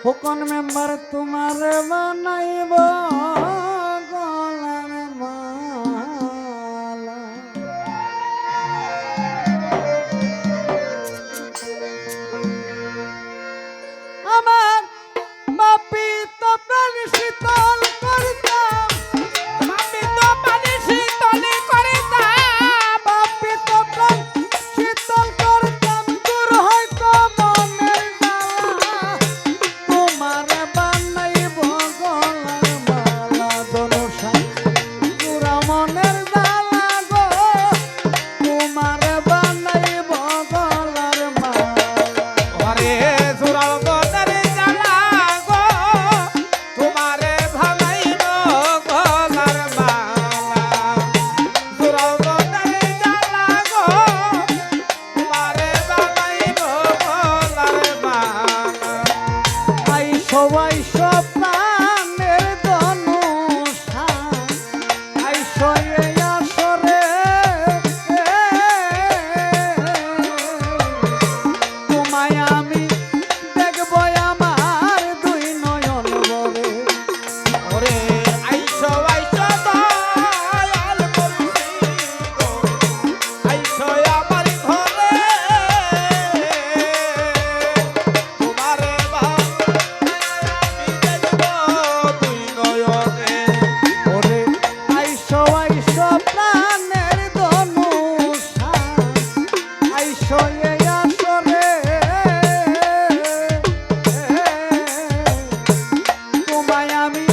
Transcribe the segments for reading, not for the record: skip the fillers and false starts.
কোন মেম্বার তোমার বানাইব গলার মালা। আমার বাপি তো প্রাণ শীতল করতাম, বাপি তো পানি শীতল করতাম, বাপি তো প্রাণ শীতল করতাম, দূর হয়তো মনের জ্বালা। তোমার বানাইব গলার মালা ধনুষা পুরা মনের জ্বালা গো, তোমার বানাইব গলার মালা। ওরে জোড়াও গনের জ্বালা গো, তোমারে ভালাইব গলার মালা। জোড়াও গনের জ্বালা গো, তোমারে ভালাইব গলার মালা। আইসো আইসো প্রাণের ধনুষা, আইসো এই আসরে, তোমায় আমি দেখবো আমার দুই নয়ন ভরে। ওরে আইসো আইসো দয়াল মুর্শিদ গো, আইসো আমার ঘরে, তোমারে আমি দেখব দুই নয়নে। ওরে আইসো আইসো প্রাণের ধনুষা, আইসো এই আসরে, তোমায় আমি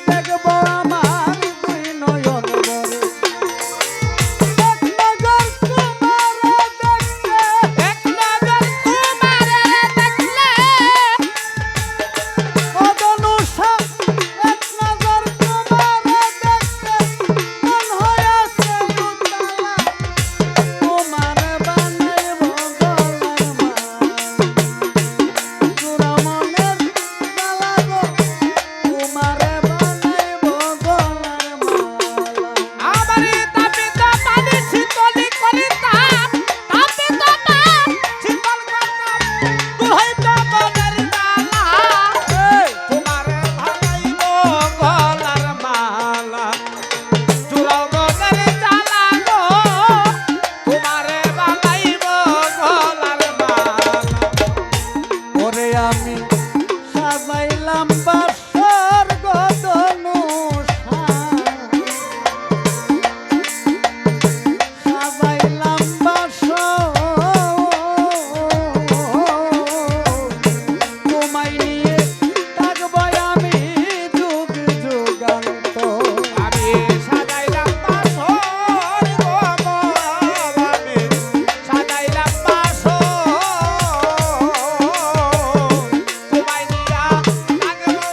দেখবো আমার দুই নয়ন ভরে। এক নজর তোমারে দেখতে, এক নজর তোমারে দেখলে, ও ধনুষা, এক নজর তোমারে দেখতে মন হইয়াছে উতালা। তোমার বানাইব গলার মালা, পুরা মনের জ্বালা গো, তোমারে বানাইব গলার মালা। আমারে তাপিত পানি শীতল করিতাম, তাপিত পানি শীতল করতাম, দূর হইতো মনের জ্বালা। তোমারে ভালাইব গলার মালা। জোড়াও গনের জ্বালা গো, তোমারে ভালাইব গলার মালা। ওরে আমি সাজাইলাম বাসর গো ধনুষা, সাজাইলাম বাসর, তোমায় নিয়ে থাকবো আমি যুগ যুগান্ত। আমি সাজাইলাম বাসর গো মন, আমি সাজাইলাম বাসর, তোমায় নিয়া থাকবো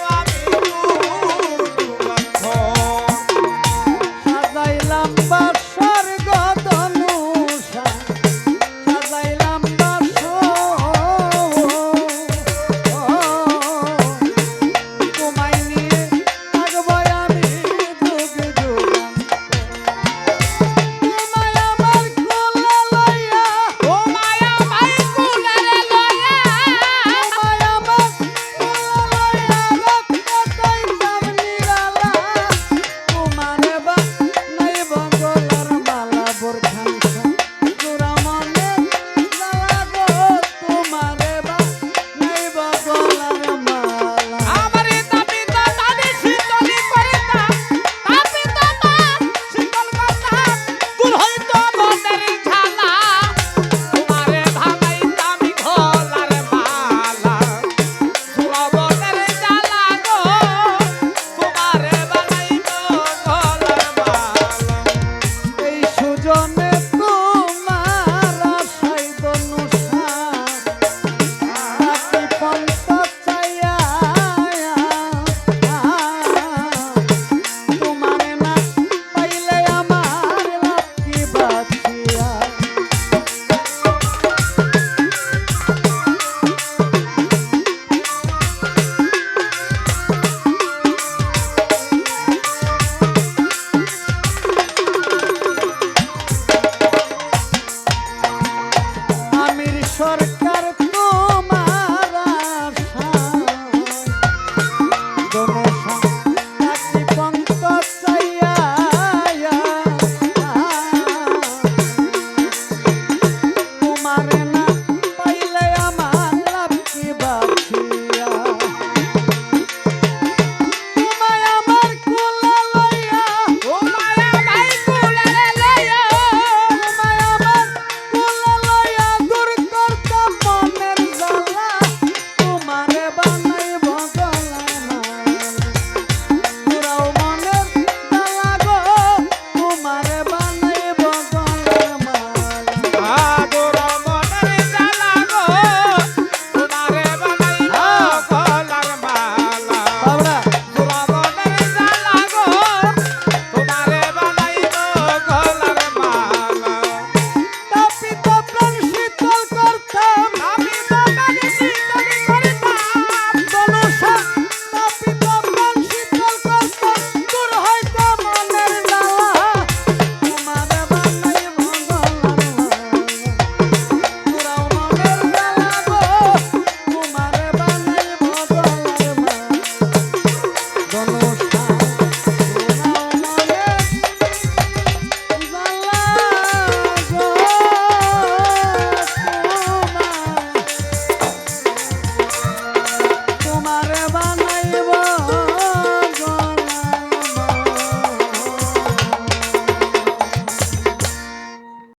আছি